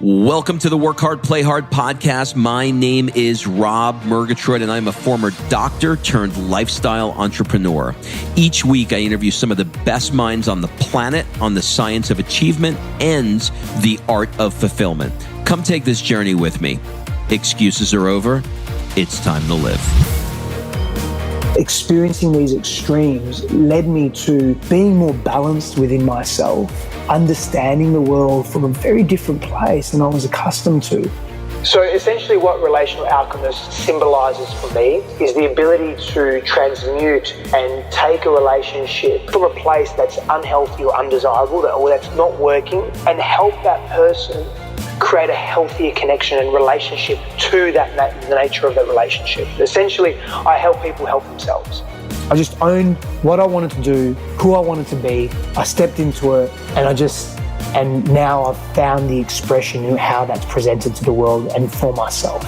Welcome to the Work Hard, Play Hard podcast. My name is Rob Murgatroyd, and I'm a former doctor turned lifestyle entrepreneur. Each week, I interview some of the best minds on the planet on the science of achievement and the art of fulfillment. Come take this journey with me. Excuses are over. It's time to live. Experiencing these extremes led me to being more balanced within myself, understanding the world from a very different place than I was accustomed to. So essentially what Relational Alchemist symbolizes for me is the ability to transmute and take a relationship from a place that's unhealthy or undesirable or that's not working and help that person create a healthier connection and relationship to the nature of that relationship. Essentially, I help people help themselves. I just owned what I wanted to do, who I wanted to be. I stepped into it and now I've found the expression in how that's presented to the world and for myself.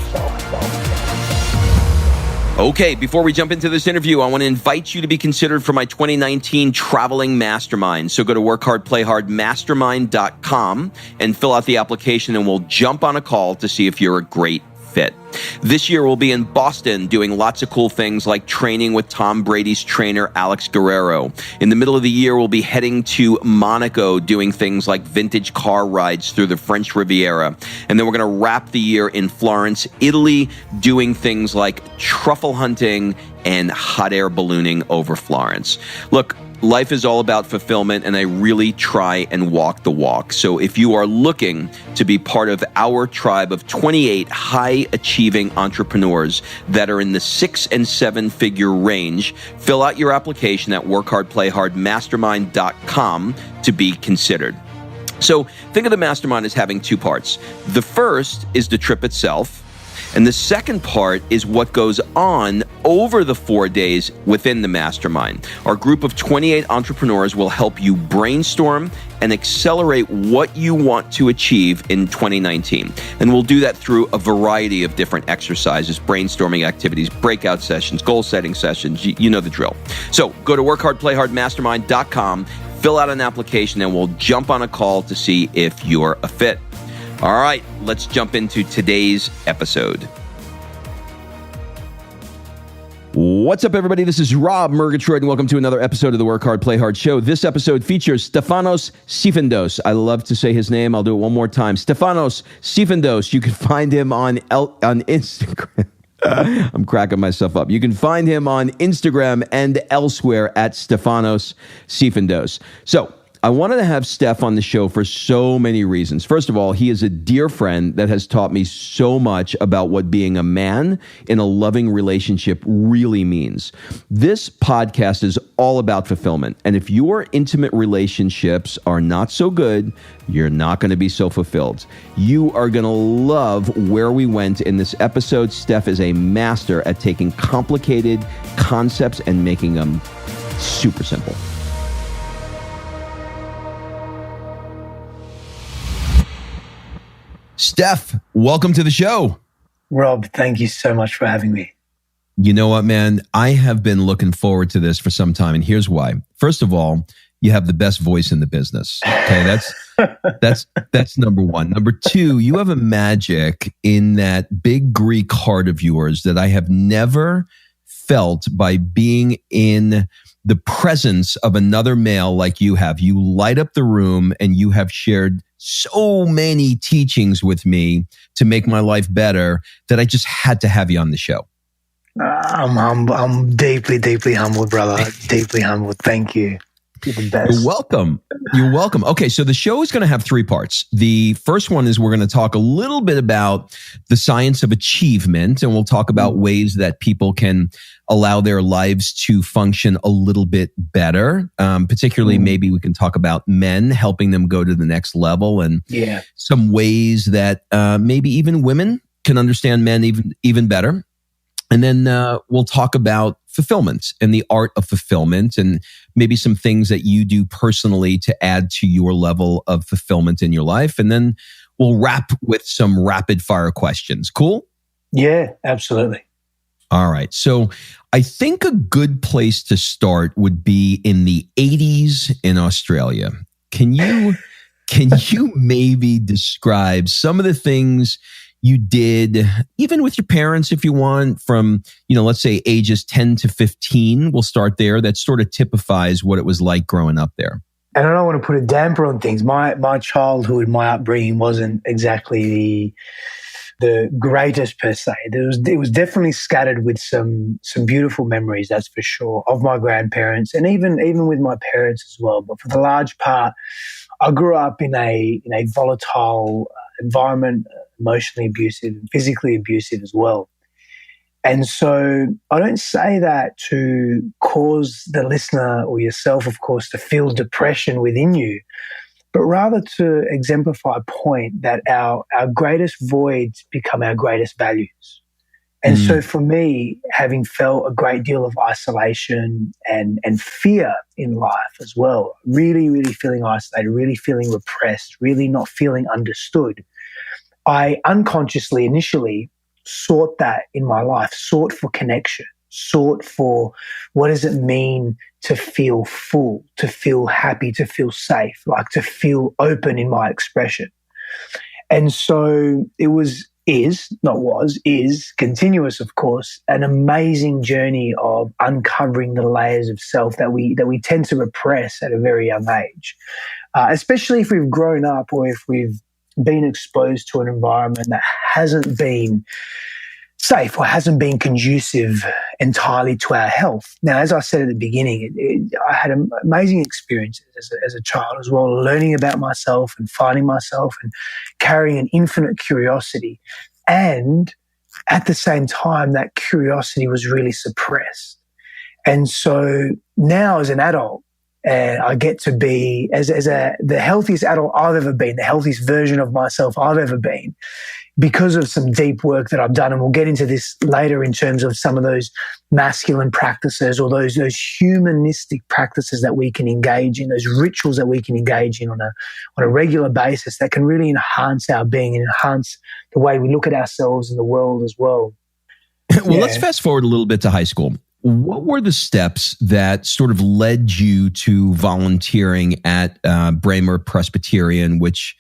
Okay, before we jump into this interview, I want to invite you to be considered for my 2019 traveling mastermind. So go to workhardplayhardmastermind.com and fill out the application, and we'll jump on a call to see if you're a great fit. This year, we'll be in Boston doing lots of cool things like training with Tom Brady's trainer, Alex Guerrero. In the middle of the year, we'll be heading to Monaco doing things like vintage car rides through the French Riviera. And then we're going to wrap the year in Florence, Italy, doing things like truffle hunting and hot air ballooning over Florence. Look, life is all about fulfillment, and I really try and walk the walk. So if you are looking to be part of our tribe of 28 high-achieving entrepreneurs that are in the 6- and 7-figure range, fill out your application at workhardplayhardmastermind.com to be considered. So think of the mastermind as having two parts. The first is the trip itself, and the second part is what goes on over the 4 days within the mastermind. Our group of 28 entrepreneurs will help you brainstorm and accelerate what you want to achieve in 2019. And we'll do that through a variety of different exercises, brainstorming activities, breakout sessions, goal-setting sessions. You know the drill. So go to workhardplayhardmastermind.com, fill out an application, and we'll jump on a call to see if you're a fit. All right, let's jump into today's episode. What's up, everybody? This is Rob Murgatroyd, and welcome to another episode of the Work Hard, Play Hard show. This episode features Stefanos Sifandos. I love to say his name. I'll do it one more time. Stefanos Sifandos. You can find him on Instagram. I'm cracking myself up. You can find him on Instagram and elsewhere at Stefanos Sifandos. So, I wanted to have Stef on the show for so many reasons. First of all, he is a dear friend that has taught me so much about what being a man in a loving relationship really means. This podcast is all about fulfillment. And if your intimate relationships are not so good, you're not going to be so fulfilled. You are going to love where we went in this episode. Stef is a master at taking complicated concepts and making them super simple. Stef, welcome to the show. Rob, thank you so much for having me. You know what, man? I have been looking forward to this for some time, and here's why. First of all, you have the best voice in the business. Okay, that's number one. Number two, you have a magic in that big Greek heart of yours that I have never felt by being in the presence of another male like you have. You light up the room, and you have shared so many teachings with me to make my life better that I just had to have you on the show. I'm deeply, deeply humbled, brother. Deeply humbled. Thank you. You're the best. You're welcome. You're welcome. Okay, so the show is going to have three parts. The first one is we're going to talk a little bit about the science of achievement, and we'll talk about ways that people can allow their lives to function a little bit better. Particularly, maybe we can talk about men, helping them go to the next level, and some ways that maybe even women can understand men even better. And then we'll talk about fulfillment and the art of fulfillment, and maybe some things that you do personally to add to your level of fulfillment in your life. And then we'll wrap with some rapid fire questions. Cool? Yeah, absolutely. All right. So I think a good place to start would be in the 80s in Australia. Can you Can you maybe describe some of the things you did, even with your parents, if you want, from, let's say ages 10 to 15, we'll start there, that sort of typifies what it was like growing up there? And I don't want to put a damper on things. My childhood, my upbringing wasn't exactly the greatest per se. It was definitely scattered with some beautiful memories, that's for sure, of my grandparents and even with my parents as well. But for the large part, I grew up in a volatile environment, emotionally abusive, physically abusive as well. And so I don't say that to cause the listener or yourself, of course, to feel depression within you, but rather to exemplify a point that our greatest voids become our greatest values. And so for me, having felt a great deal of isolation and fear in life as well, really, really feeling isolated, really feeling repressed, really not feeling understood, I unconsciously initially sought that in my life, sought for connection, sought for what does it mean to feel full, to feel happy, to feel safe, like to feel open in my expression. And so it is continuous, of course, an amazing journey of uncovering the layers of self that we tend to repress at a very young age, especially if we've grown up or if we've been exposed to an environment that hasn't been safe or hasn't been conducive entirely to our health. Now, as I said at the beginning, I had amazing experiences as a child as well, learning about myself and finding myself and carrying an infinite curiosity. And at the same time, that curiosity was really suppressed. And so now as an adult, and I get to be the healthiest adult I've ever been, the healthiest version of myself I've ever been, because of some deep work that I've done. And we'll get into this later in terms of some of those masculine practices or those humanistic practices that we can engage in, those rituals that we can engage in on a regular basis that can really enhance our being and enhance the way we look at ourselves and the world as well. Well, let's fast forward a little bit to high school. What were the steps that sort of led you to volunteering at Braemar Presbyterian, which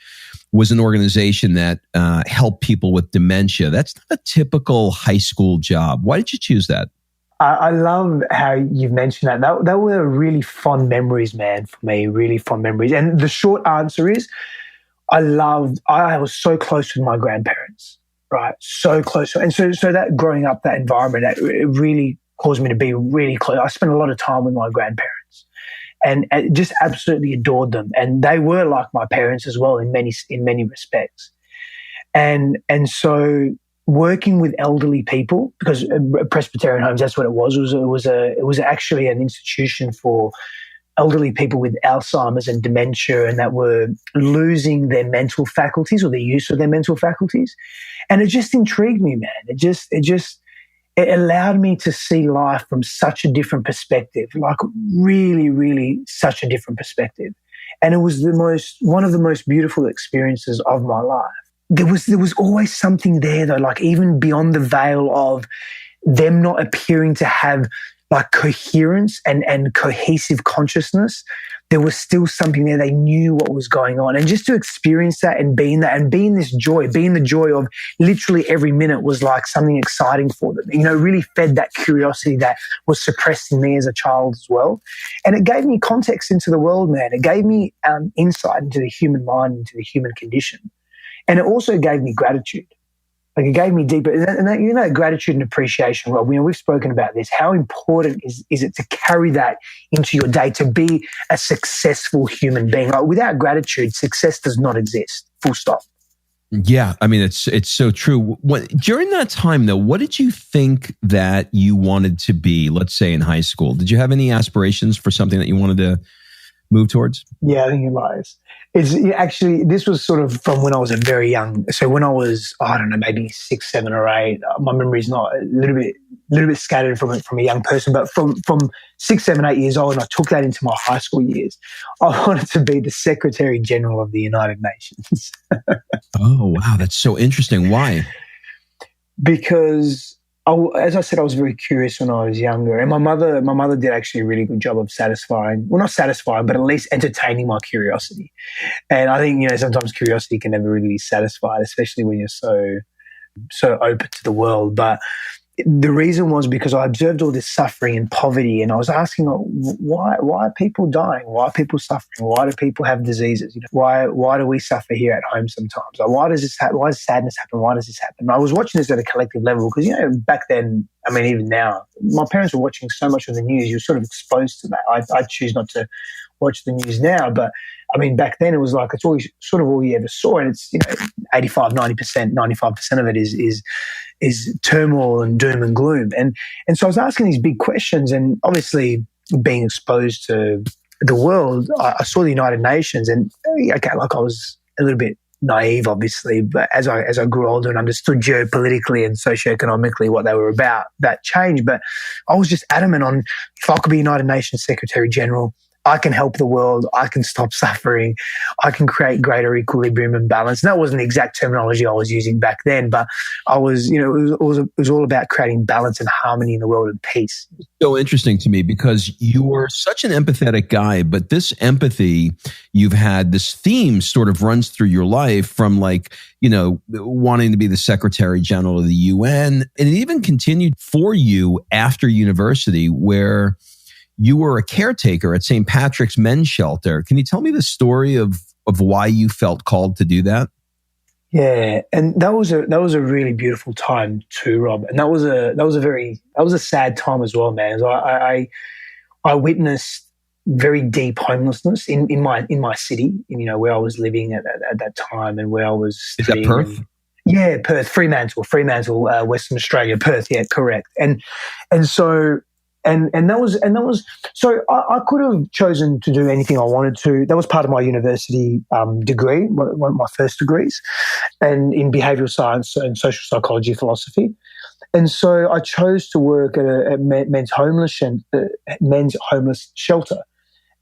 was an organization that helped people with dementia? That's not a typical high school job. Why did you choose that? I love how you've mentioned that. That were really fond memories, man, for me, really fond memories. And the short answer is I was so close with my grandparents, right? So close. And so that growing up, that environment, it really caused me to be really close. I spent a lot of time with my grandparents and just absolutely adored them. And they were like my parents as well in many respects. And so working with elderly people, because Presbyterian homes, that's what it was. It was actually an institution for elderly people with Alzheimer's and dementia, and that were losing their mental faculties or the use of their mental faculties. And it just intrigued me, man. It allowed me to see life from such a different perspective, like really, really such a different perspective. And it was one of the most beautiful experiences of my life. There was always something there though, like even beyond the veil of them not appearing to have like coherence and cohesive consciousness. There was still something there. They knew what was going on. And just to experience that and being the joy of literally every minute was like something exciting for them. Really fed that curiosity that was suppressed in me as a child as well. And it gave me context into the world, man. It gave me insight into the human mind, into the human condition. And it also gave me gratitude. Like it gave me deeper, and gratitude and appreciation, Rob. We've spoken about this. How important is it to carry that into your day, to be a successful human being? Like without gratitude, success does not exist. Full stop. Yeah, I mean it's so true. During that time, though, what did you think that you wanted to be? Let's say in high school, did you have any aspirations for something that you wanted to move towards? Yeah, I think it lies. This was sort of from when I was a very young. So when I was, I don't know, maybe 6, 7, or 8. My memory is not a little bit scattered from a young person. But from 6, 7, 8 years old, and I took that into my high school years. I wanted to be the Secretary General of the United Nations. Oh wow, that's so interesting. Why? Because as I said, I was very curious when I was younger, and my mother did actually a really good job of not satisfying, but at least entertaining my curiosity. And I think, sometimes curiosity can never really be satisfied, especially when you're so open to the world. But the reason was because I observed all this suffering and poverty, and I was asking, why are people dying? Why are people suffering? Why do people have diseases? Why do we suffer here at home sometimes? Like, why does sadness happen? Why does this happen? And I was watching this at a collective level because, back then, I mean, even now, my parents were watching so much of the news. You're sort of exposed to that. I choose not to watch the news now, but I mean, back then it was like, it's always sort of all you ever saw. And it's, 85, 90%, 95% of it is turmoil and doom and gloom. And so I was asking these big questions, and obviously being exposed to the world, I saw the United Nations, and okay, like I was a little bit naive, obviously, but as I grew older and understood geopolitically and socioeconomically what they were about, that changed. But I was just adamant on, if I could be United Nations Secretary General, I can help the world, I can stop suffering, I can create greater equilibrium and balance. And that wasn't the exact terminology I was using back then, but I was, it was all about creating balance and harmony in the world and peace. So interesting to me because you were such an empathetic guy, but this empathy you've had, this theme sort of runs through your life from wanting to be the Secretary General of the UN. And it even continued for you after university, where you were a caretaker at St. Patrick's Men's Shelter. Can you tell me the story of why you felt called to do that? Yeah, and that was a really beautiful time too, Rob. And that was a sad time as well, man. I witnessed very deep homelessness in my city, where I was living at that time and where I was studying. Is that Perth? Yeah, Perth, Fremantle, Western Australia, Perth. Yeah, correct. And so. And that was so I could have chosen to do anything I wanted to. That was part of my university degree, one of my first degrees, and in behavioural science and social psychology philosophy. And so I chose to work at a men's homeless shelter.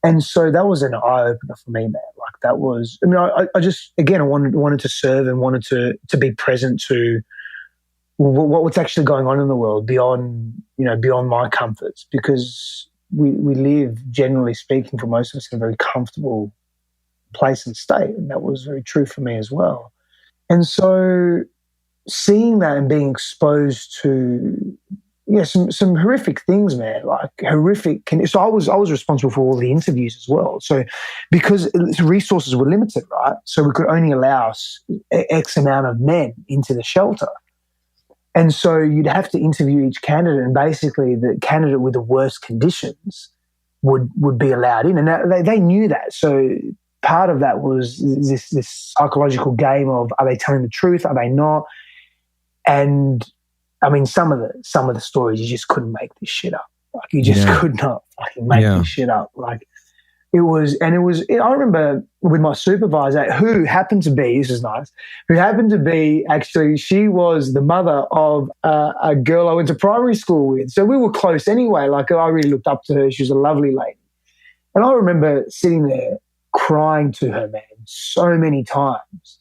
And so that was an eye opener for me, man. Like that was, I just, again, I wanted to serve and wanted to be present to what's actually going on in the world beyond my comforts, because we live, generally speaking, for most of us, in a very comfortable place and state, and that was very true for me as well. And so seeing that and being exposed to some horrific things, man, like horrific. So I was responsible for all the interviews as well. So because resources were limited, right? So we could only allow X amount of men into the shelter. And so you'd have to interview each candidate, and basically the candidate with the worst conditions would be allowed in. And they knew that. So part of that was this psychological game of, are they telling the truth? Are they not? And I mean, some of the stories, you just couldn't make this shit up. Like you just could not fucking make this shit up. Like I remember with my supervisor, who happened to be, this is nice, actually, she was the mother of a girl I went to primary school with. So we were close anyway. Like I really looked up to her. She was a lovely lady. And I remember sitting there crying to her, man, so many times,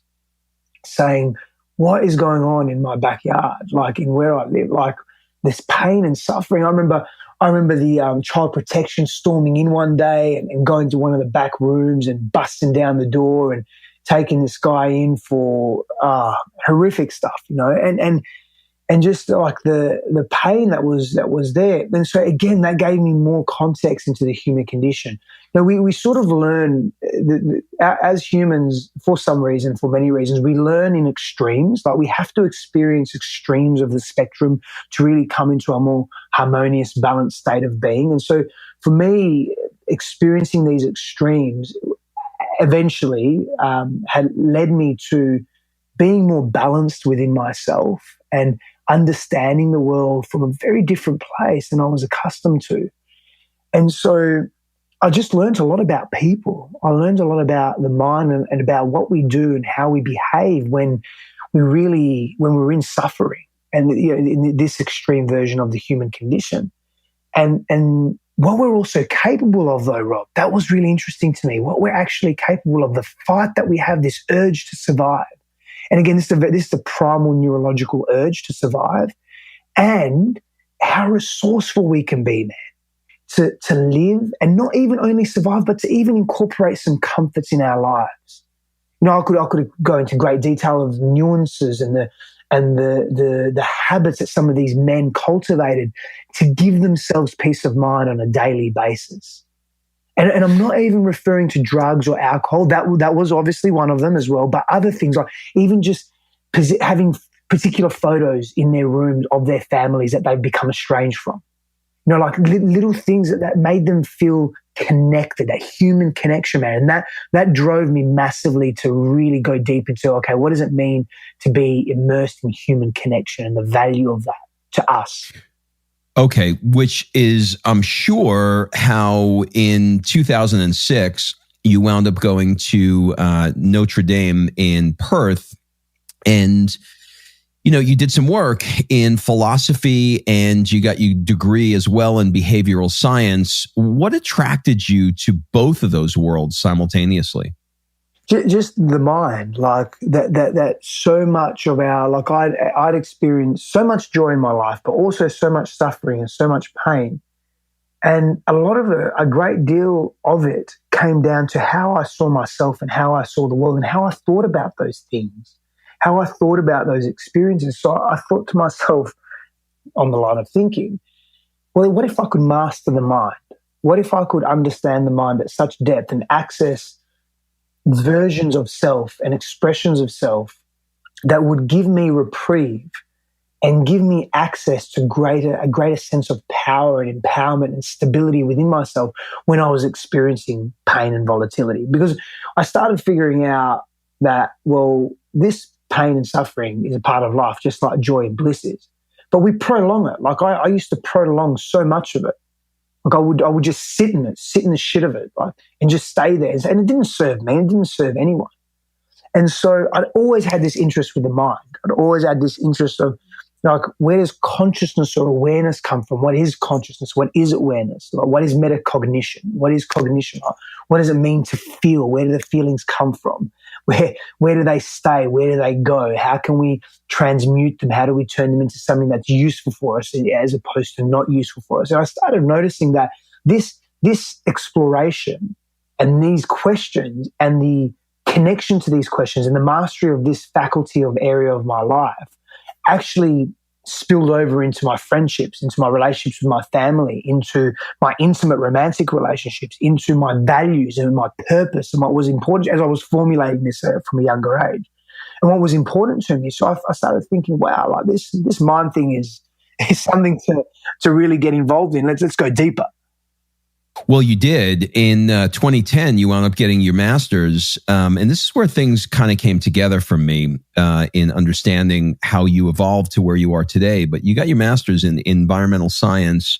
saying, what is going on in my backyard, like in where I live, like this pain and suffering. I remember the child protection storming in one day and going to one of the back rooms and busting down the door and taking this guy in for horrific stuff, and just like the pain that was there. And so again, that gave me more context into the human condition. Now we sort of learn as humans, for some reason, for many reasons, we learn in extremes. Like we have to experience extremes of the spectrum to really come into a more harmonious, balanced state of being. And so for me, experiencing these extremes eventually had led me to being more balanced within myself and understanding the world from a very different place than I was accustomed to. And so I just learned a lot about people. I learned a lot about the mind and about what we do and how we behave when we're in suffering and in this extreme version of the human condition. And what we're also capable of, though, Rob, that was really interesting to me. What we're actually capable of, the fight that we have, this urge to survive. And again, this is the primal neurological urge to survive. and how resourceful we can be, man, to live and not even only survive, but to even incorporate some comforts in our lives. You know, I could go into great detail of nuances and the habits that some of these men cultivated to give themselves peace of mind on a daily basis. And I'm not even referring to drugs or alcohol. That was obviously one of them as well. But other things, like even just having particular photos in their rooms of their families that they've become estranged from. You know, like little things that made them feel connected, that human connection, man. And that drove me massively to really go deep into, okay, what does it mean to be immersed in human connection and the value of that to us? Okay, which is, I'm sure, how in 2006 you wound up going to Notre Dame in Perth, and you did some work in philosophy and you got your degree as well in behavioral science. What attracted you to both of those worlds simultaneously? Just the mind, like that so much of our, like I'd experienced so much joy in my life, but also so much suffering and so much pain. And a great deal of it came down to how I saw myself and how I saw the world and how I thought about those things, how I thought about those experiences. So I thought to myself on the line of thinking, well, what if I could master the mind? What if I could understand the mind at such depth and access versions of self and expressions of self that would give me reprieve and give me access to a greater sense of power and empowerment and stability within myself when I was experiencing pain and volatility? Because I started figuring out that, well, this pain and suffering is a part of life, just like joy and bliss is. But we prolong it. Like I used to prolong so much of it. Like I would just sit in the shit of it, like, and just stay there. And it didn't serve me. It didn't serve anyone. And so I'd always had this interest with the mind. I'd always had this interest of, like, where does consciousness or awareness come from? What is consciousness? What is awareness? Like, what is metacognition? What is cognition? Like, what does it mean to feel? Where do the feelings come from? Where do they stay? Where do they go? How can we transmute them? How do we turn them into something that's useful for us as opposed to not useful for us? And I started noticing that this exploration and these questions and the connection to these questions and the mastery of this faculty of area of my life actually spilled over into my friendships, into my relationships with my family, into my intimate romantic relationships, into my values and my purpose and what was important as I was formulating this from a younger age and what was important to me. So I started thinking, wow, like this mind thing is something to really get involved in. Let's go deeper. Well, you did. In 2010, you wound up getting your master's. And this is where things kind of came together for me in understanding how you evolved to where you are today. But you got your master's in environmental science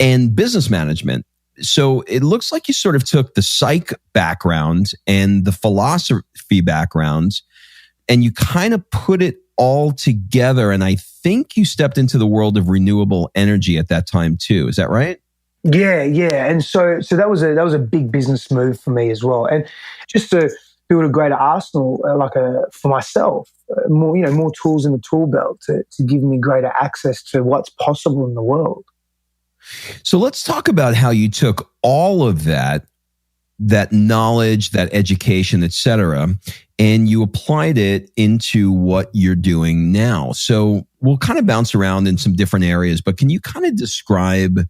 and business management. So it looks like you sort of took the psych background and the philosophy background, and you kind of put it all together. And I think you stepped into the world of renewable energy at that time too. Is that right? Yeah. And so that was a big business move for me as well. And just to build a greater arsenal, for myself, more tools in the tool belt to give me greater access to what's possible in the world. So let's talk about how you took all of that knowledge, that education, et cetera, and you applied it into what you're doing now. So we'll kind of bounce around in some different areas, but can you kind of describe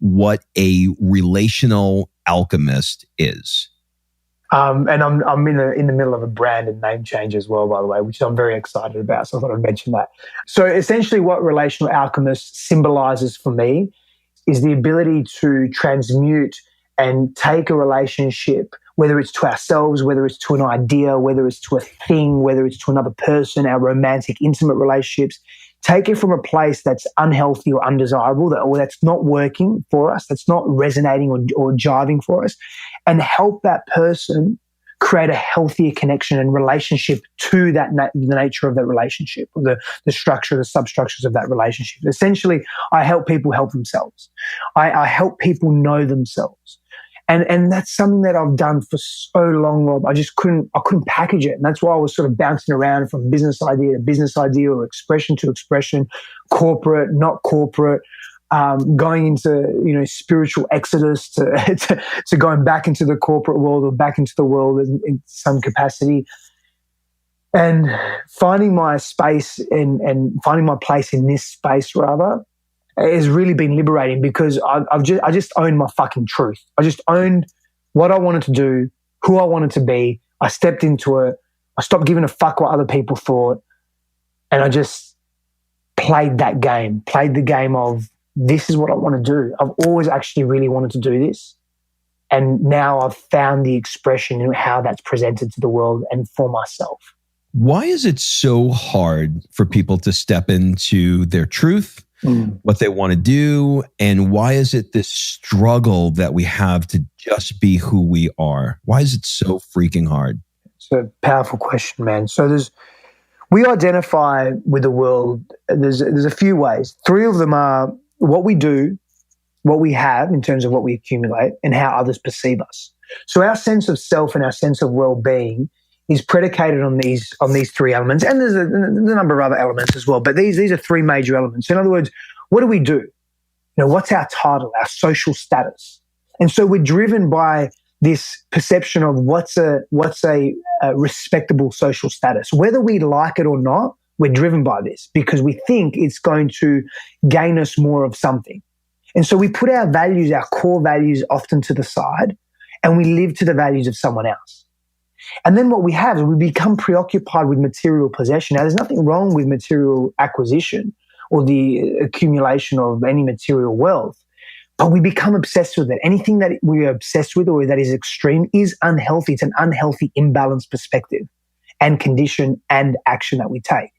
what a relational alchemist is? And I'm in the middle of a brand and name change as well, by the way, which I'm very excited about. So I thought I'd mention that. So essentially what Relational Alchemist symbolizes for me is the ability to transmute and take a relationship, whether it's to ourselves, whether it's to an idea, whether it's to a thing, whether it's to another person, our romantic, intimate relationships, take it from a place that's unhealthy or undesirable, or that's not working for us, that's not resonating or jiving for us, and help that person create a healthier connection and relationship to that the nature of that relationship, or the structure, the substructures of that relationship. Essentially, I help people help themselves. I help people know themselves. And that's something that I've done for so long, Rob. I couldn't package it. And that's why I was sort of bouncing around from business idea to business idea, or expression to expression, corporate, not corporate, going into, spiritual exodus to going back into the corporate world or back into the world in some capacity. And finding my space and finding my place in this space, rather, has really been liberating, because I just owned my fucking truth. I just owned what I wanted to do, who I wanted to be. I stepped into it. I stopped giving a fuck what other people thought. And I just played the game of, this is what I want to do. I've always actually really wanted to do this. And now I've found the expression in how that's presented to the world and for myself. Why is it so hard for people to step into their truth, what they want to do, and why is it this struggle that we have to just be who we are? Why is it so freaking hard? It's a powerful question, man. So we identify with the world. There's a few ways. 3 of them are what we do, what we have in terms of what we accumulate, and how others perceive us. So our sense of self and our sense of well-being is predicated on these 3 elements, and there's a number of other elements as well. But these are 3 major elements. In other words, what do we do? What's our title, our social status? And so we're driven by this perception of what's a respectable social status. Whether we like it or not, we're driven by this because we think it's going to gain us more of something. And so we put our values, our core values, often to the side, and we live to the values of someone else. And then what we have is we become preoccupied with material possession. Now, there's nothing wrong with material acquisition or the accumulation of any material wealth, but we become obsessed with it. Anything that we are obsessed with or that is extreme is unhealthy. It's an unhealthy, imbalanced perspective and condition and action that we take.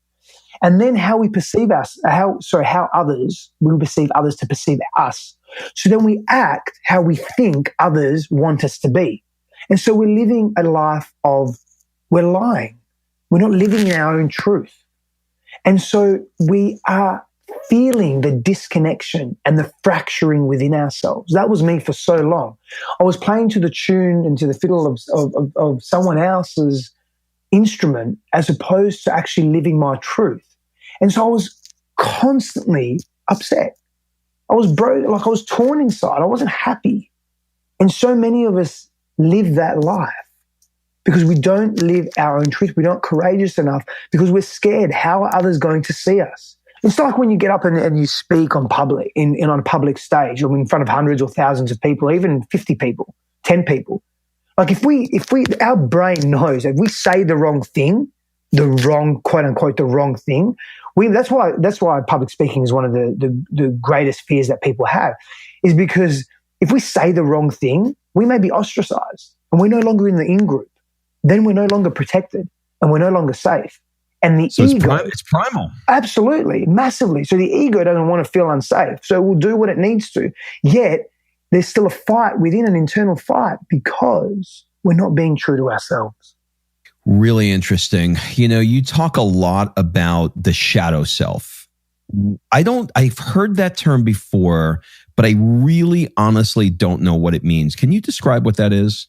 And then how we perceive how we perceive others to perceive us. So then we act how we think others want us to be. And so we're living a life we're lying. We're not living in our own truth. And so we are feeling the disconnection and the fracturing within ourselves. That was me for so long. I was playing to the tune and to the fiddle of someone else's instrument as opposed to actually living my truth. And so I was constantly upset. I was broke, I was torn inside. I wasn't happy. And so many of us live that life because we don't live our own truth. We're not courageous enough because we're scared. How are others going to see us? It's like when you get up and you speak on public, on a public stage or in front of hundreds or thousands of people, or even 50 people, 10 people. Like if we, our brain knows if we say the wrong thing, quote unquote, the wrong thing, that's why public speaking is one of the greatest fears that people have, is because if we say the wrong thing, we may be ostracized and we're no longer in the in-group. Then we're no longer protected and we're no longer safe. And the ego... It's primal. Absolutely, massively. So the ego doesn't want to feel unsafe. So it will do what it needs to. Yet there's still a fight within, an internal fight, because we're not being true to ourselves. Really interesting. You talk a lot about the shadow self. I've heard that term before, but I really honestly don't know what it means. Can you describe what that is?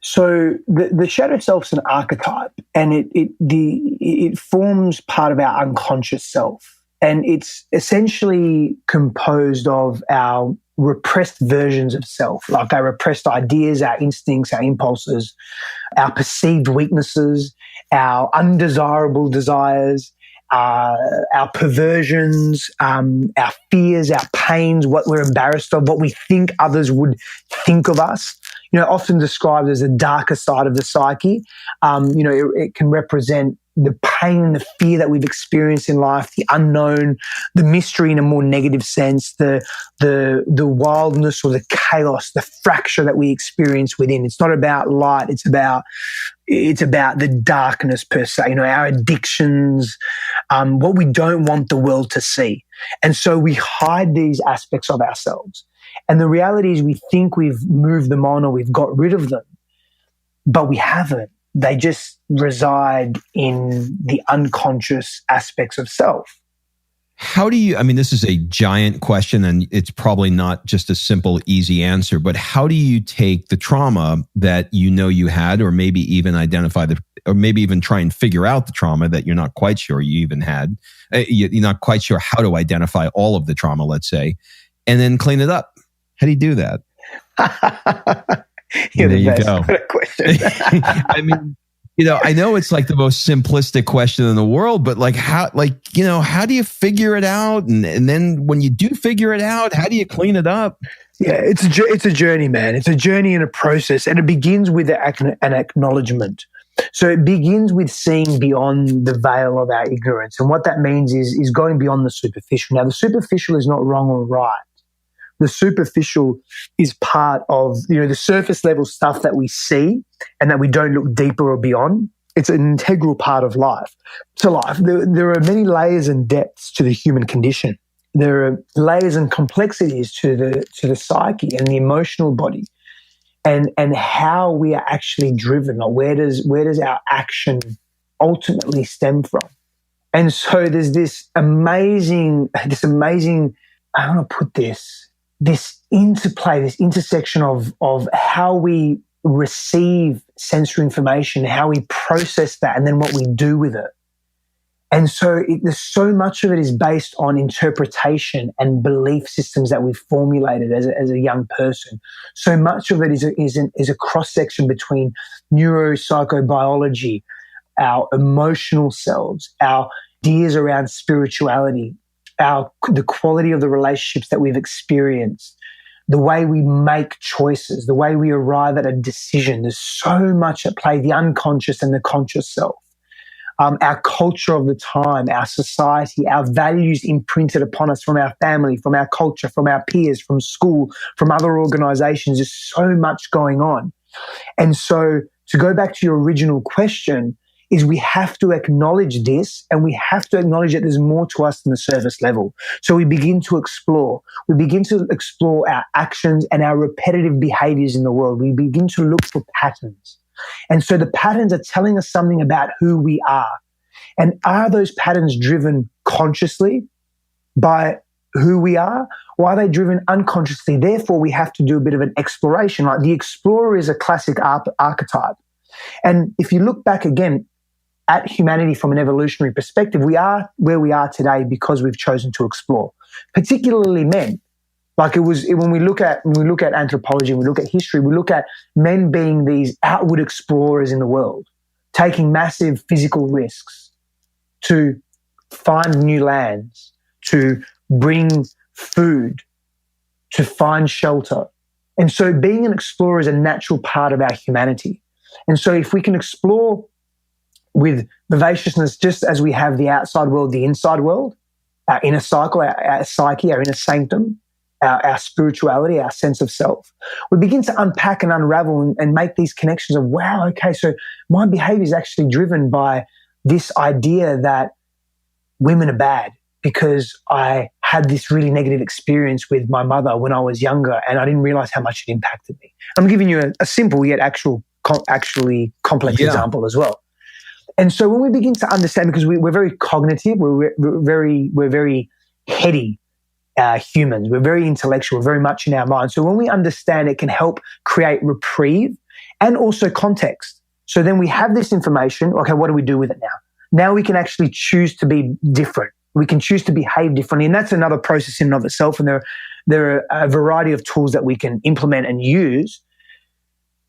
So the shadow self's an archetype, and it forms part of our unconscious self, and it's essentially composed of our repressed versions of self, like our repressed ideas, our instincts, our impulses, our perceived weaknesses, our undesirable desires, our perversions, our fears, our pains, what we're embarrassed of, what we think others would think of us. Often described as the darker side of the psyche. It can represent the pain and the fear that we've experienced in life, the unknown, the mystery in a more negative sense, the wildness or the chaos, the fracture that we experience within. It's not about light. It's about the darkness per se, our addictions, what we don't want the world to see. And so we hide these aspects of ourselves. And the reality is we think we've moved them on or we've got rid of them, but we haven't. They just reside in the unconscious aspects of self. How do you, I mean, this is a giant question and it's probably not just a simple, easy answer, but how do you take the trauma that you know you had, or maybe even identify or maybe even try and figure out the trauma that you're not quite sure you even had? You're not quite sure how to identify all of the trauma, let's say, and then clean it up. How do you do that? You're there the you best. go. What a question. I mean, I know it's like the most simplistic question in the world, but how do you figure it out? And then when you do figure it out, how do you clean it up? Yeah, it's a journey, man. It's a journey and a process, and it begins with an acknowledgement. So it begins with seeing beyond the veil of our ignorance, and what that means is going beyond the superficial. Now, the superficial is not wrong or right. The superficial is part of, the surface level stuff that we see and that we don't look deeper or beyond. It's an integral part of life. There are many layers and depths to the human condition. There are layers and complexities to the psyche and the emotional body, and how we are actually driven. Like where does our action ultimately stem from? And so there's this amazing, I want to put this interplay, this intersection of how we receive sensory information, how we process that, and then what we do with it. And so there's so much of it is based on interpretation and belief systems that we've formulated as a young person. So much of it is a cross-section between neuropsychobiology, our emotional selves, our ideas around spirituality, the quality of the relationships that we've experienced, the way we make choices, the way we arrive at a decision. There's so much at play, the unconscious and the conscious self. Our culture of the time, our society, our values imprinted upon us from our family, from our culture, from our peers, from school, from other organizations. There's so much going on. And so to go back to your original question, is we have to acknowledge this, and we have to acknowledge that there's more to us than the surface level. So we begin to explore. We begin to explore our actions and our repetitive behaviors in the world. We begin to look for patterns. And so the patterns are telling us something about who we are. And are those patterns driven consciously by who we are, or are they driven unconsciously? Therefore, we have to do a bit of an exploration. Like the explorer is a classic archetype. And if you look back again at humanity from an evolutionary perspective, we are where we are today because we've chosen to explore, particularly men. Like when we look at anthropology, we look at history, we look at men being these outward explorers in the world, taking massive physical risks to find new lands, to bring food, to find shelter. And so being an explorer is a natural part of our humanity. And so if we can explore with vivaciousness, just as we have the outside world, the inside world, our inner cycle, our psyche, our inner sanctum, our spirituality, our sense of self, we begin to unpack and unravel and make these connections of, wow, okay, so my behavior is actually driven by this idea that women are bad because I had this really negative experience with my mother when I was younger and I didn't realize how much it impacted me. I'm giving you a simple yet actually complex example as well. And so when we begin to understand, because we're very cognitive, we're very heady humans, we're very intellectual, we're very much in our mind. So when we understand, it can help create reprieve and also context. So then we have this information. Okay, what do we do with it now? Now we can actually choose to be different. We can choose to behave differently, and that's another process in and of itself. And there are a variety of tools that we can implement and use.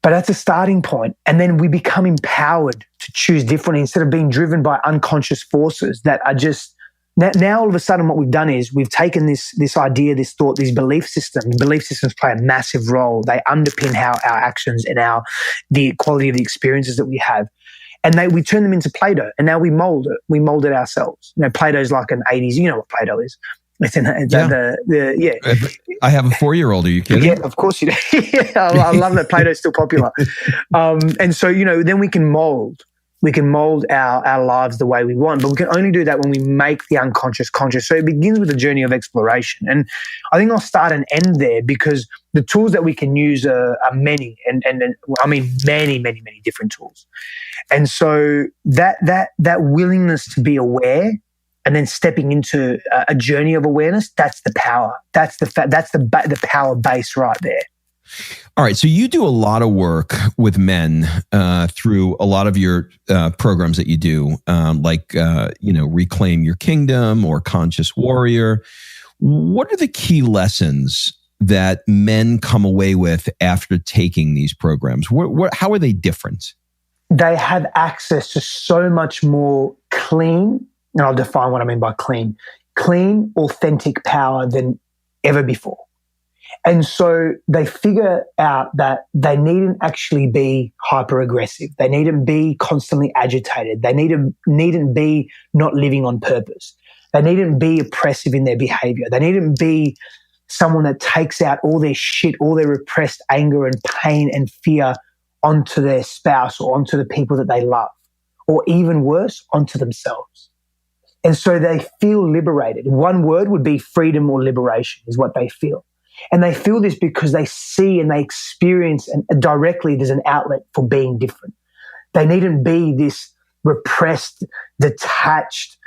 But that's a starting point. And then we become empowered to choose differently instead of being driven by unconscious forces that are just, now all of a sudden what we've done is we've taken this idea, this thought, these belief systems. Belief systems play a massive role. They underpin how our actions and the quality of the experiences that we have. And we turn them into Play-Doh, and now we mold it. We mold it ourselves. Play-Doh's like an 80s, you know what Play-Doh is. I have a 4-year-old. Are you kidding? Yeah, of course you do. I love that Play-Doh is still popular. And so, then we can mold. We can mold our lives the way we want, but we can only do that when we make the unconscious conscious. So it begins with a journey of exploration. And I think I'll start and end there because the tools that we can use are many, and I mean many, many, many different tools. And so that willingness to be aware and then stepping into a journey of awareness, that's the power. That's the power base right there. All right. So you do a lot of work with men through a lot of your programs that you do, like Reclaim Your Kingdom or Conscious Warrior. What are the key lessons that men come away with after taking these programs? How are they different? They have access to so much more clean, and I'll define what I mean by clean, authentic power than ever before. And so they figure out that they needn't actually be hyper aggressive. They needn't be constantly agitated. They needn't be not living on purpose. They needn't be oppressive in their behavior. They needn't be someone that takes out all their shit, all their repressed anger and pain and fear onto their spouse or onto the people that they love, or even worse, onto themselves. And so they feel liberated. One word would be freedom or liberation is what they feel. And they feel this because they see and they experience and directly there's an outlet for being different. They needn't be this repressed, detached,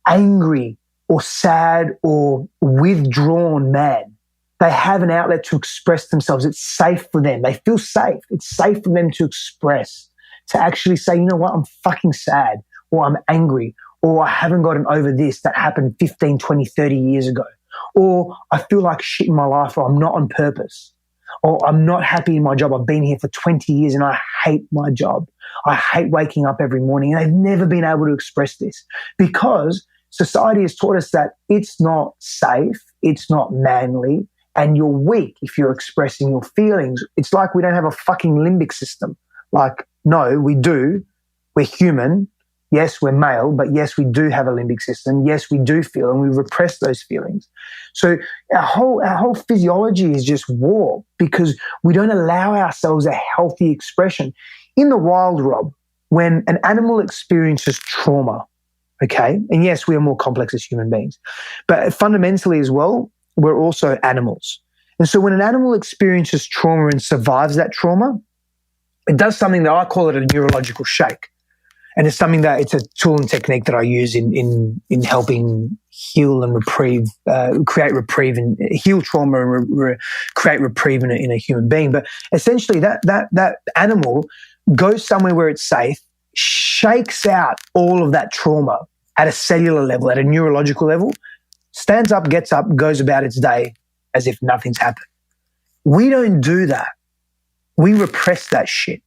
angry or sad or withdrawn man. They have an outlet to express themselves. It's safe for them. They feel safe. It's safe for them to express, to actually say, you know what, I'm fucking sad, or I'm angry, or I haven't gotten over this that happened 15, 20, 30 years ago. Or I feel like shit in my life, or I'm not on purpose, or I'm not happy in my job. I've been here for 20 years and I hate my job. I hate waking up every morning. And they've never been able to express this because society has taught us that it's not safe, it's not manly, and you're weak if you're expressing your feelings. It's like we don't have a fucking limbic system. Like, no, we do. We're human. Yes, we're male, but yes, we do have a limbic system. Yes, we do feel, and we repress those feelings. So our whole physiology is just warped because we don't allow ourselves a healthy expression. In the wild, Rob, when an animal experiences trauma, okay, and yes, we are more complex as human beings, but fundamentally as well, we're also animals. And so when an animal experiences trauma and survives that trauma, it does something that I call it a neurological shake. And it's something that it's a tool and technique that I use in helping heal and reprieve, create reprieve and heal trauma and create reprieve in a human being. But essentially that animal goes somewhere where it's safe, shakes out all of that trauma at a cellular level, at a neurological level, stands up, gets up, goes about its day as if nothing's happened. We don't do that. We repress that shit.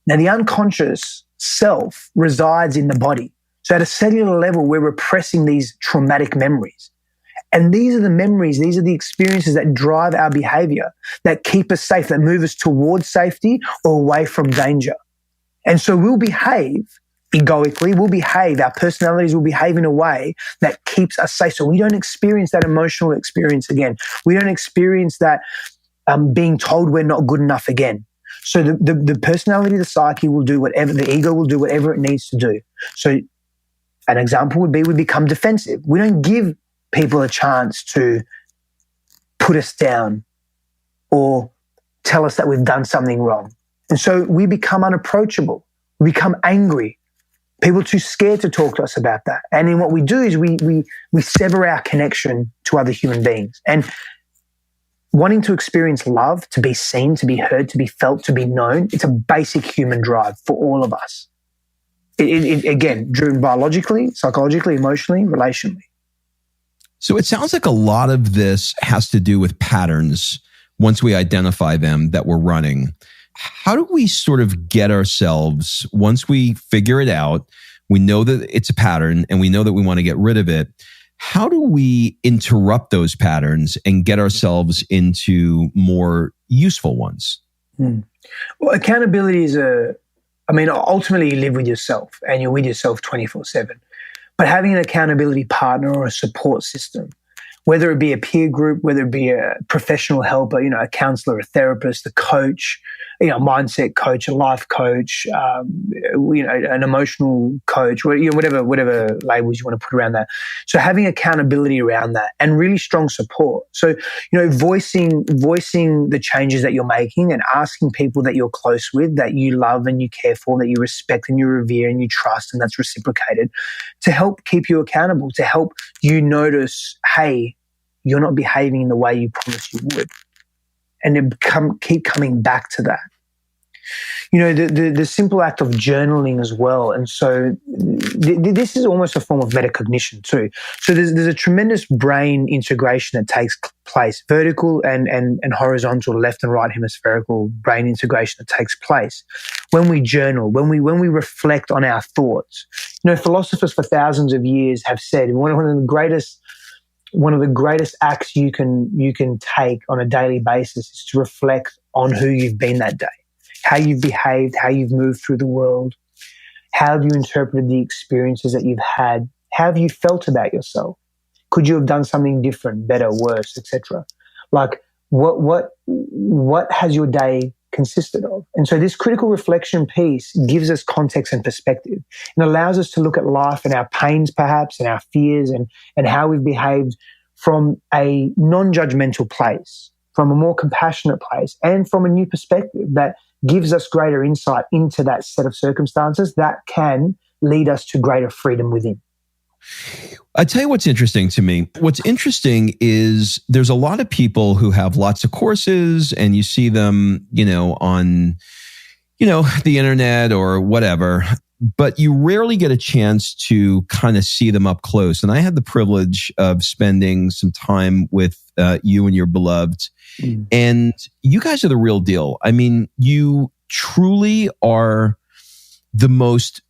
Now, the unconscious self resides in the body. So at a cellular level, we're repressing these traumatic memories. And these are the memories, these are the experiences that drive our behavior, that keep us safe, that move us towards safety or away from danger. And so we'll behave egoically, our personalities will behave in a way that keeps us safe. So we don't experience that emotional experience again. We don't experience that being told we're not good enough again. So the personality, the psyche will do whatever, the ego will do whatever it needs to do. So an example would be we become defensive. We don't give people a chance to put us down or tell us that we've done something wrong. And so we become unapproachable. We become angry. People are too scared to talk to us about that. And then what we do is we sever our connection to other human beings. And wanting to experience love, to be seen, to be heard, to be felt, to be known, it's a basic human drive for all of us. It again, driven biologically, psychologically, emotionally, relationally. So it sounds like a lot of this has to do with patterns once we identify them that we're running. How do we sort of get ourselves, once we figure it out, we know that it's a pattern and we know that we want to get rid of it, how do we interrupt those patterns and get ourselves into more useful ones? Well, accountability is ultimately you live with yourself and you're with yourself 24/7. But having an accountability partner or a support system whether it be a peer group, whether it be a professional helper, a counselor, a therapist, a coach, a mindset coach, a life coach, an emotional coach, whatever labels you want to put around that. So having accountability around that and really strong support. So, voicing the changes that you're making and asking people that you're close with, that you love and you care for, that you respect and you revere and you trust, and that's reciprocated, to help keep you accountable, to help you notice, hey, you're not behaving in the way you promised you would. And then keep coming back to that. The simple act of journaling as well. And so this is almost a form of metacognition too. So there's a tremendous brain integration that takes place, vertical and horizontal, left and right hemispherical brain integration that takes place when we journal, when we reflect on our thoughts. Philosophers for thousands of years have said one of the greatest acts you can take on a daily basis is to reflect on who you've been that day, how you've behaved, how you've moved through the world, how have you interpreted the experiences that you've had, how have you felt about yourself? Could you have done something different, better, worse, etc.? Like what has your day consisted of? And so this critical reflection piece gives us context and perspective and allows us to look at life and our pains perhaps and our fears and how we've behaved from a non-judgmental place, from a more compassionate place, and from a new perspective that gives us greater insight into that set of circumstances that can lead us to greater freedom within. I tell you what's interesting to me. What's interesting is there's a lot of people who have lots of courses, and you see them, on, the internet or whatever, but you rarely get a chance to kind of see them up close. And I had the privilege of spending some time with you and your beloved, and you guys are the real deal. I mean, you truly are the most,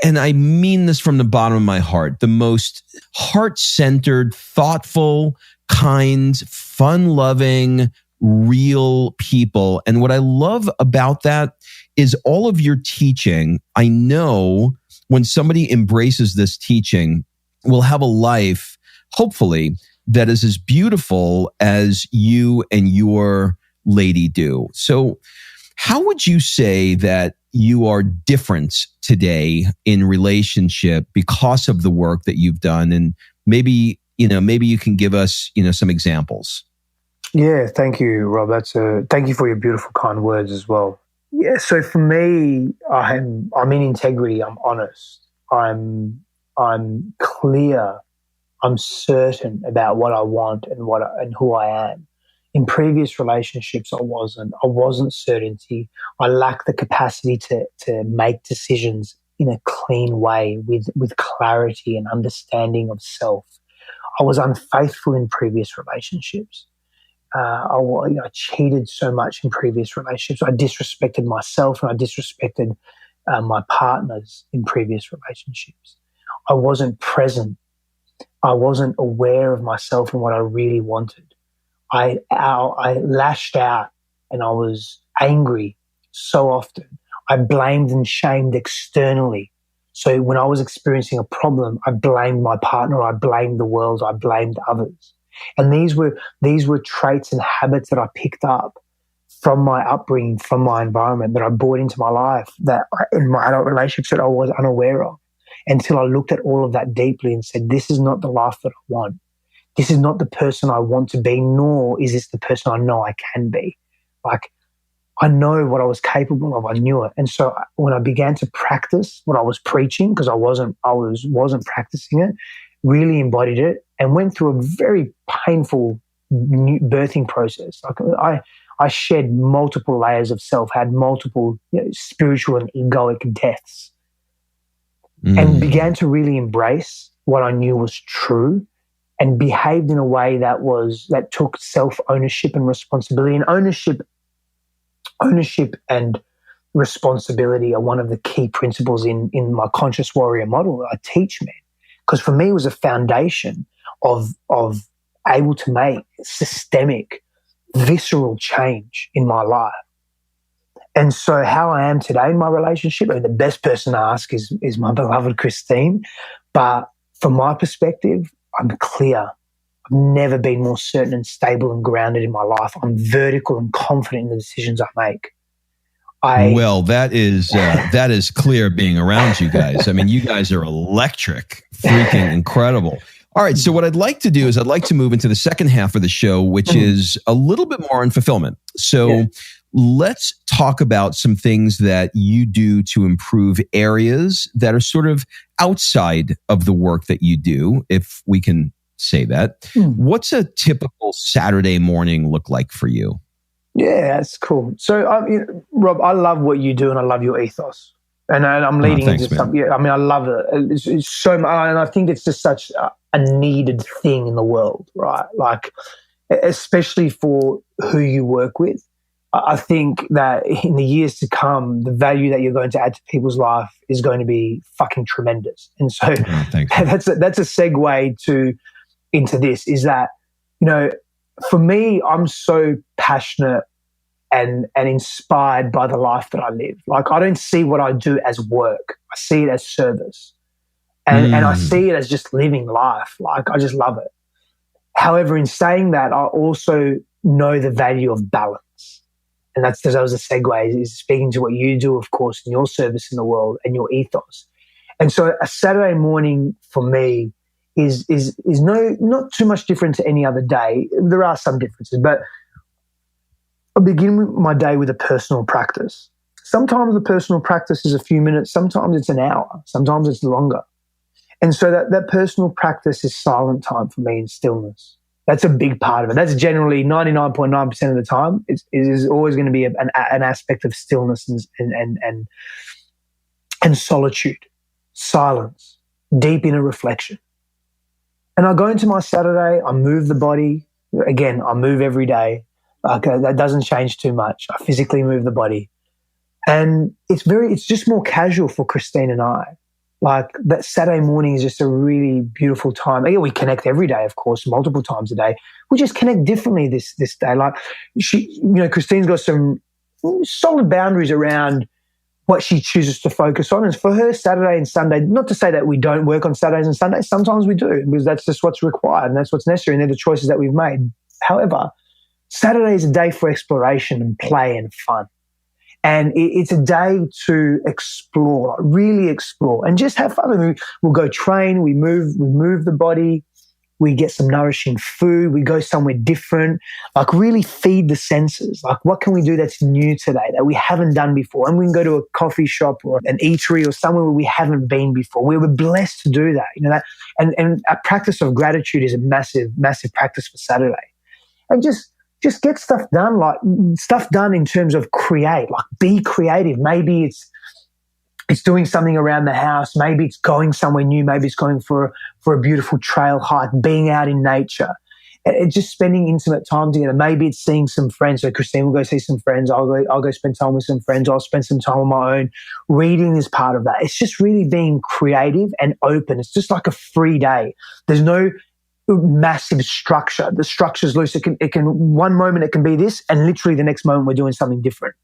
and I mean this from the bottom of my heart, the most heart-centered, thoughtful, kind, fun-loving, real people. And what I love about that is all of your teaching. I know when somebody embraces this teaching, will have a life, hopefully, that is as beautiful as you and your lady do. So how would you say that you are different today in relationship because of the work that you've done? And maybe you can give us, some examples. Yeah, thank you, Rob. Thank you for your beautiful, kind words as well. Yeah, so for me, I'm in integrity. I'm honest. I'm clear. I'm certain about what I want and who I am. In previous relationships, I wasn't certainty. I lacked the capacity to make decisions in a clean way with clarity and understanding of self. I was unfaithful in previous relationships. I cheated so much in previous relationships. I disrespected myself and I disrespected my partners in previous relationships. I wasn't present. I wasn't aware of myself and what I really wanted. I lashed out and I was angry so often. I blamed and shamed externally. So when I was experiencing a problem, I blamed my partner, I blamed the world, I blamed others. And these were traits and habits that I picked up from my upbringing, from my environment, that I brought into my life, that in my adult relationships that I was unaware of, until I looked at all of that deeply and said, this is not the life that I want. This is not the person I want to be, nor is this the person I know I can be. Like, I know what I was capable of. I knew it. And so when I began to practice what I was preaching, because I wasn't practicing it, really embodied it and went through a very painful birthing process. Like I shed multiple layers of self, had multiple spiritual and egoic deaths, and began to really embrace what I knew was true, and behaved in a way that took self-ownership and responsibility. And ownership and responsibility are one of the key principles in my conscious warrior model that I teach men. Because for me, it was a foundation of able to make systemic, visceral change in my life. And so how I am today in my relationship, I mean, the best person to ask is my beloved Christine. But from my perspective, I'm clear. I've never been more certain and stable and grounded in my life. I'm vertical and confident in the decisions I make. Well, that is clear being around you guys. I mean, you guys are electric, freaking incredible. All right, so what I'd like to do is I'd like to move into the second half of the show, which is a little bit more on fulfillment. So let's talk about some things that you do to improve areas that are sort of outside of the work that you do, if we can say that. What's a typical Saturday morning look like for you? Yeah, that's cool. So, Rob, I love what you do and I love your ethos. And I'm leading into something. Yeah, I mean, I love it. It's so much, and I think it's just such a needed thing in the world, right? Like, especially for who you work with. I think that in the years to come, the value that you're going to add to people's life is going to be fucking tremendous. And so that's a segue into this, is that, you know, for me, I'm so passionate and inspired by the life that I live. Like, I don't see what I do as work. I see it as service. And I see it as just living life. Like, I just love it. However, in saying that, I also know the value of balance. And that was a segue, is speaking to what you do, of course, in your service in the world and your ethos. And so a Saturday morning for me is not too much different to any other day. There are some differences, but I begin my day with a personal practice. Sometimes the personal practice is a few minutes, sometimes it's an hour, sometimes it's longer. And so that personal practice is silent time for me in stillness. That's a big part of it. That's generally 99.9% of the time. It is always going to be an aspect of stillness and solitude, silence, deep inner reflection. And I go into my Saturday, I move the body. Again, I move every day. That doesn't change too much. I physically move the body. And it's just more casual for Christine and I. Like, that Saturday morning is just a really beautiful time. Again, we connect every day, of course, multiple times a day. We just connect differently this day. Like, Christine's got some solid boundaries around what she chooses to focus on. And for her, Saturday and Sunday, not to say that we don't work on Saturdays and Sundays, sometimes we do, because that's just what's required and that's what's necessary, and they're the choices that we've made. However, Saturday is a day for exploration and play and fun. And it's a day to explore, really explore, and just have fun. We'll go train, we move the body, we get some nourishing food, we go somewhere different, like really feed the senses. Like, what can we do that's new today that we haven't done before? And we can go to a coffee shop or an eatery or somewhere where we haven't been before. We were blessed to do that, that. And a practice of gratitude is a massive, massive practice for Saturday. And just get stuff done, like stuff done in terms of create, like be creative. Maybe it's doing something around the house. Maybe it's going somewhere new. Maybe it's going for a beautiful trail hike, being out in nature, and just spending intimate time together. Maybe it's seeing some friends. So Christine will go see some friends. I'll go spend time with some friends. I'll spend some time on my own. Reading is part of that. It's just really being creative and open. It's just like a free day. There's no massive structure. The structure's loose. It can one moment it can be this, and literally the next moment we're doing something different.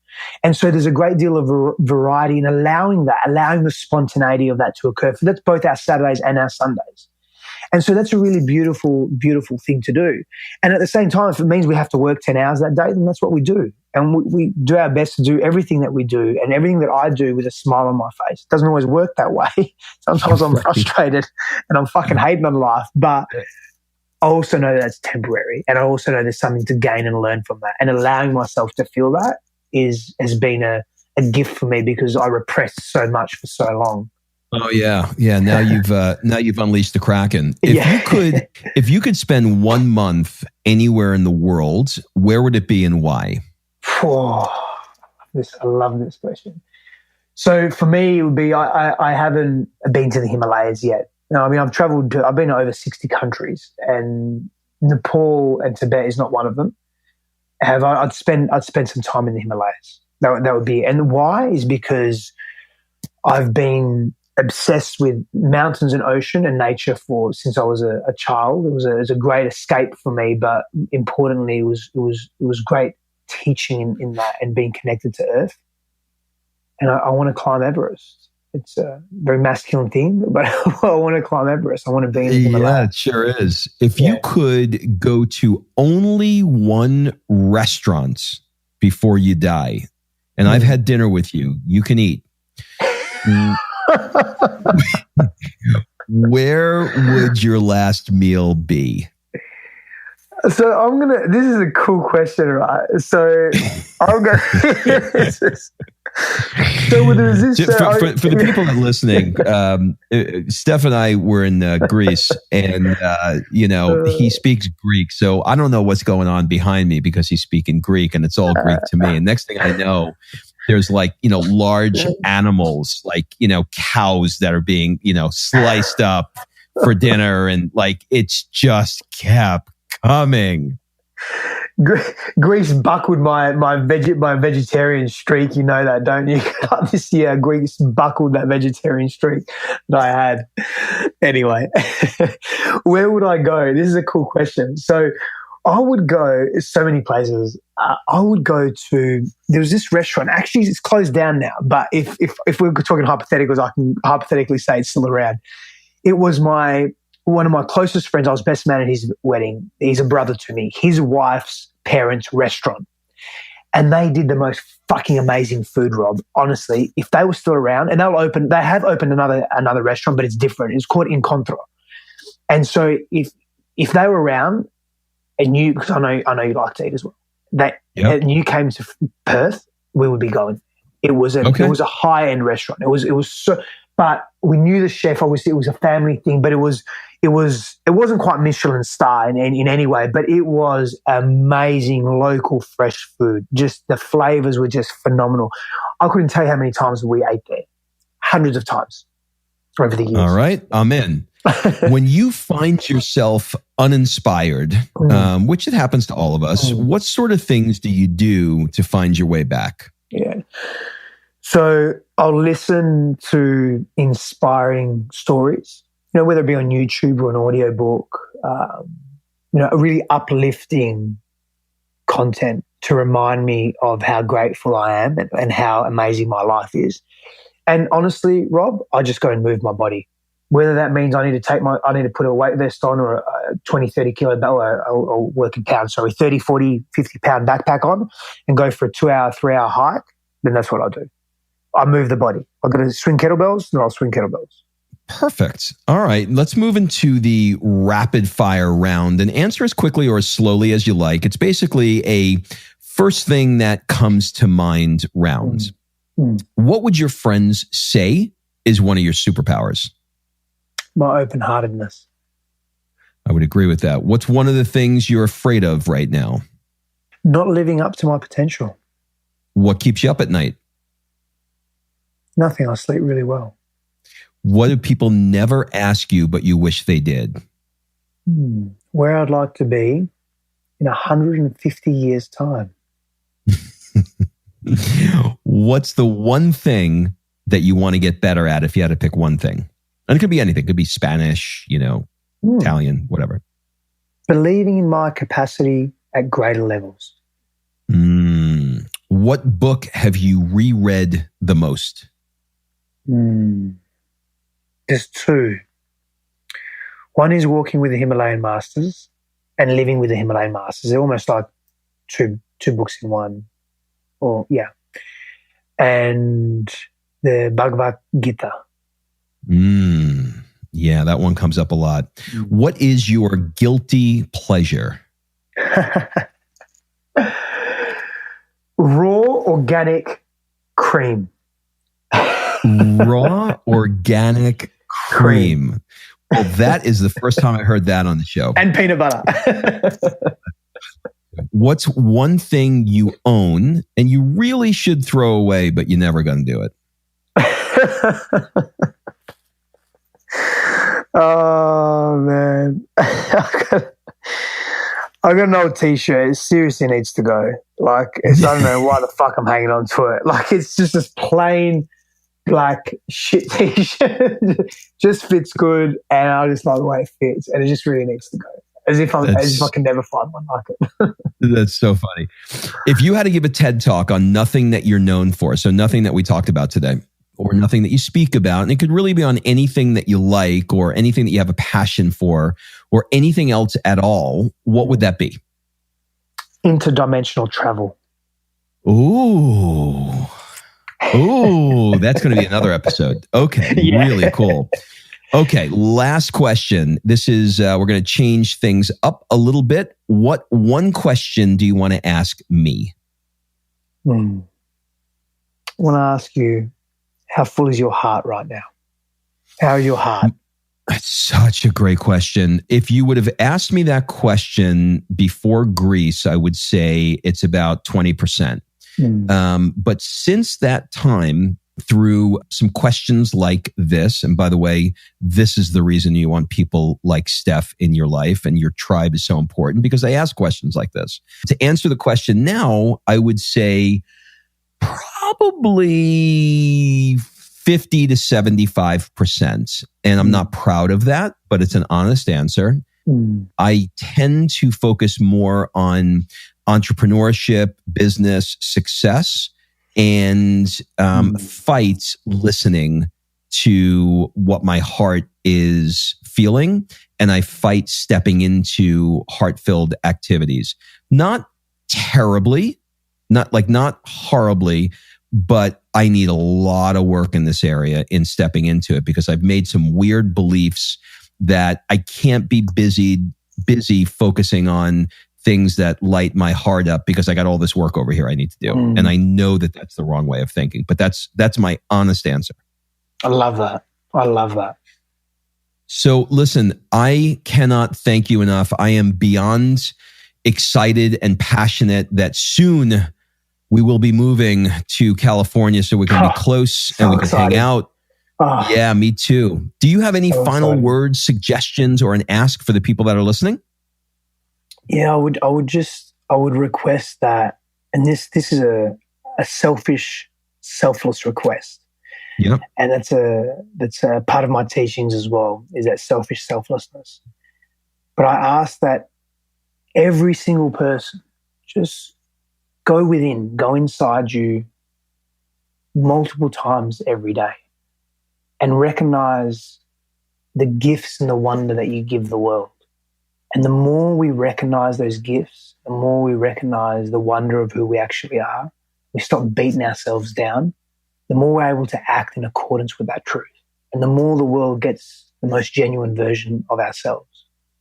And so there's a great deal of variety in allowing the spontaneity of that to occur. That's both our Saturdays and our Sundays. And so that's a really beautiful, beautiful thing to do. And at the same time, if it means we have to work 10 hours that day, then that's what we do. And we do our best to do everything that we do and everything that I do with a smile on my face. It doesn't always work that way. Sometimes I'm frustrated and I'm fucking hating on life, but I also know that's temporary, and I also know there's something to gain and learn from that. And allowing myself to feel that has been a gift for me, because I repressed so much for so long. Oh yeah. Now you've unleashed the Kraken. If you could spend 1 month anywhere in the world, where would it be and why? I love this question. So for me, it would be I haven't been to the Himalayas yet. No, I mean, I've been to over 60 countries, and Nepal and Tibet is not one of them. I'd spend some time in the Himalayas. That would be, and why is because I've been obsessed with mountains and ocean and nature since I was a child. It was a great escape for me, but importantly, it was great teaching in that and being connected to Earth. And I want to climb Everest. It's a very masculine thing, but I want to climb Everest. I want to be in the Himalayas. Yeah, it sure is. If you could go to only one restaurant before you die, and I've had dinner with you, you can eat. Where would your last meal be? So this is a cool question, right? So I'll go. So for the people that are listening, Stef and I were in Greece, and he speaks Greek. So I don't know what's going on behind me because he's speaking Greek, and it's all Greek to me. And next thing I know, there's large animals, cows that are being sliced up for dinner, and it's just kept coming. Greece buckled my vegetarian streak. You know that, don't you? This year, Greece buckled that vegetarian streak that I had. Anyway, where would I go? This is a cool question. So I would go so many places. I would go to, there was this restaurant. Actually, it's closed down now. But if we're talking hypotheticals, I can hypothetically say it's still around. It was one of my closest friends. I was best man at his wedding. He's a brother to me. His wife's parents' restaurant. And they did the most fucking amazing food, Rob. Honestly, if they were still around, and they have opened another restaurant, but it's different. It's called Incontro. And so if they were around, and you, because I know you like to eat as well, and you came to Perth, we would be going. It was a high-end restaurant. It was so, but we knew the chef. Obviously, it was a family thing, but it wasn't quite Michelin star in any way, but it was amazing local fresh food. Just the flavors were just phenomenal. I couldn't tell you how many times we ate there. Hundreds of times over the years. All right, I'm in. When you find yourself uninspired, which it happens to all of us, what sort of things do you do to find your way back? Yeah. So I'll listen to inspiring stories, whether it be on YouTube or an audiobook, a really uplifting content to remind me of how grateful I am and how amazing my life is. And honestly, Rob, I just go and move my body. Whether that means I need to put a weight vest on or a 20, 30 kilo or work in pounds, 30, 40, 50 pound backpack on and go for a 2-hour, 3-hour hike, then that's what I do. I move the body. I've got to swing kettlebells, then I'll swing kettlebells. Perfect. All right. Let's move into the rapid fire round and answer as quickly or as slowly as you like. It's basically a first thing that comes to mind round. What would your friends say is one of your superpowers? My open-heartedness. I would agree with that. What's one of the things you're afraid of right now? Not living up to my potential. What keeps you up at night? Nothing. I sleep really well. What do people never ask you, but you wish they did? Where I'd like to be in 150 years' time. What's the one thing that you want to get better at if you had to pick one thing? And it could be anything. It could be Spanish, Italian, whatever. Believing in my capacity at greater levels. What book have you reread the most? There's two. One is Walking with the Himalayan Masters and Living with the Himalayan Masters. They're almost like two books in one. And the Bhagavad Gita. Yeah, that one comes up a lot. What is your guilty pleasure? Raw organic cream. Raw organic cream. Well, that is the first time I heard that on the show. And peanut butter. What's one thing you own and you really should throw away, but you're never going to do it? Oh, man. I got an old T-shirt. It seriously needs to go. I don't know why the fuck I'm hanging on to it. It's just this plain black shit T-shirt. Just fits good, and I just like the way it fits, and it just really needs to go. As if I can never find one like it. That's so funny. If you had to give a TED Talk on nothing that you're known for, so nothing that we talked about today, or nothing that you speak about, and it could really be on anything that you like or anything that you have a passion for or anything else at all, what would that be? Interdimensional travel. Ooh, that's going to be another episode. Okay, yeah. Really cool. Okay, last question. This is, we're going to change things up a little bit. What one question do you want to ask me? I want to ask you, how full is your heart right now? How is your heart? That's such a great question. If you would have asked me that question before Greece, I would say it's about 20%. But since that time, through some questions like this, and by the way, this is the reason you want people like Stef in your life, and your tribe is so important because they ask questions like this. To answer the question now, I would say probably 50 to 75%. And I'm not proud of that, but it's an honest answer. I tend to focus more on entrepreneurship, business, success, and fight listening to what my heart is feeling. And I fight stepping into heart-filled activities. Not terribly, not horribly, but I need a lot of work in this area in stepping into it because I've made some weird beliefs that I can't be busy focusing on things that light my heart up because I got all this work over here I need to do. And I know that that's the wrong way of thinking, but that's my honest answer. I love that. I love that. So listen, I cannot thank you enough. I am beyond excited and passionate that soon we will be moving to California so we can be close and we can hang out. Yeah, me too. Do you have any final words, suggestions, or an ask for the people that are listening? Yeah, I would request that, and this is a selfish, selfless request. Yeah. And that's a part of my teachings as well, is that selfish selflessness. But I ask that every single person just go inside you multiple times every day and recognize the gifts and the wonder that you give the world. And the more we recognize those gifts, the more we recognize the wonder of who we actually are, we stop beating ourselves down, the more we're able to act in accordance with that truth. And the more the world gets the most genuine version of ourselves.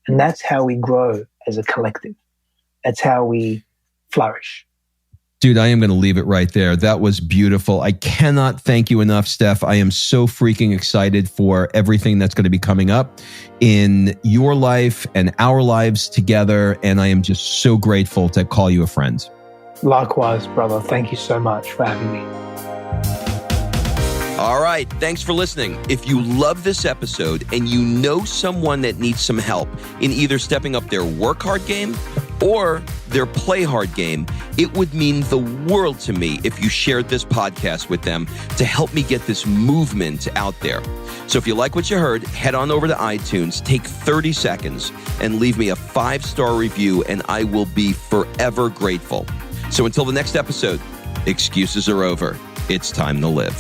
And that's how we grow as a collective. That's how we flourish. Dude, I am going to leave it right there. That was beautiful. I cannot thank you enough, Stef. I am so freaking excited for everything that's going to be coming up in your life and our lives together. And I am just so grateful to call you a friend. Likewise, brother. Thank you so much for having me. All right. Thanks for listening. If you love this episode and you know someone that needs some help in either stepping up their work hard game or their play hard game, it would mean the world to me if you shared this podcast with them to help me get this movement out there. So if you like what you heard, head on over to iTunes, take 30 seconds and leave me a 5-star review, and I will be forever grateful. So until the next episode, excuses are over. It's time to live.